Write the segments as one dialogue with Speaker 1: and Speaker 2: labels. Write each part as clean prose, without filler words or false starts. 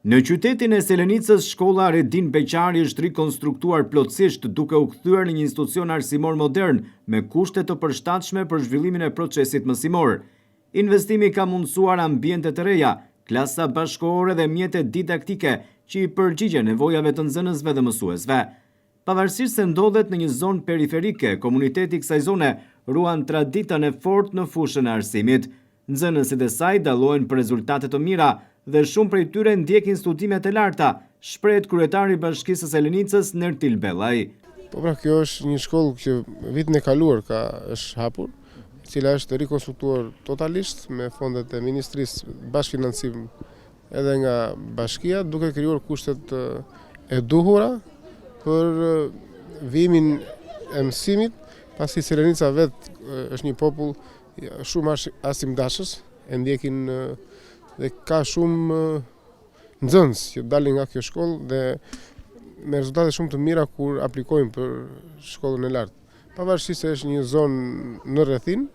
Speaker 1: Në qytetin e Selenicës, shkolla Redin Beqari është rikonstruktuar plotësisht duke u kthyer në një institucion arsimor modern me kushte të përshtatshme për zhvillimin e procesit mësimor. Investimi ka mundësuar ambiente të reja, klasa bashkëkohore dhe mjete didaktike që i përgjigjen nevojave të nxënësve dhe mësuesve. Pavarësisht se ndodhet në një zonë periferike, komuniteti i kësaj zone ruan traditën e fortë në fushën e arsimit. Nxënësit e saj dallohen për rezultate të mira dhe shumë prej tyre ndjekin studimet e larta, shprehet kryetari i Bashkisë së Selenicës Nertil Bellaj.
Speaker 2: Po pra, kjo është një shkollë që vitin e kaluar është hapur, e cila është rikonstruktuar totalisht me fondet e Ministrisë, bashkëfinancim edhe nga bashkia, duke krijuar kushtet e duhura për vimin e mësimit, pasi Selenica vetë është një popull shumë arsimdashës, e ndjekin dhe ka shumë nxënës që dalin nga kjo shkollë dhe me rezultate shumë të mira kur aplikojnë për shkollën e lartë. Pavarësisht se është një zonë në rrethin,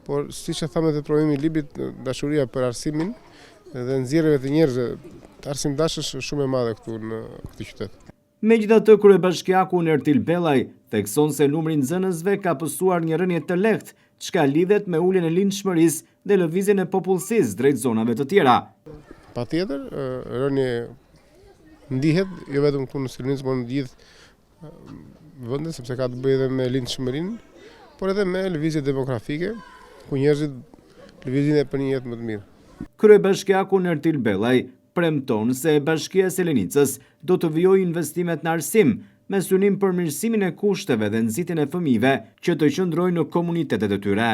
Speaker 2: por siç e thamë te provimi i librit, dashuria për arsimin dhe nxjerrjeve të njerëzve të arsimdashësh është shumë e madhe këtu në këtë qytet.
Speaker 1: Megjithatë, kryebashkiaku Nertil Bellaj thekson se numri i nxënësve ka pësuar një rënje të lehtë, çka lidhet me uljen e lindshmërisë dhe lëvizjen e popullsisë drejt zonave të tjera.
Speaker 2: Patjetër, rënje ndihet jo vetëm këtu në Selenicë, por në gjithë vendet, sepse ka të bëjë edhe me lindshmërinë, por edhe me lëvizje demografike, ku njerëzit lëvizin për një jetë më të mirë.
Speaker 1: Kryebashkiaku Nertil Bellaj premton se Bashkia e Selenicës do të vijojë investimet në arsim me synim përmirësimin e kushteve dhe nxitjen e fëmijëve që të qëndrojnë në komunitetet e tyre.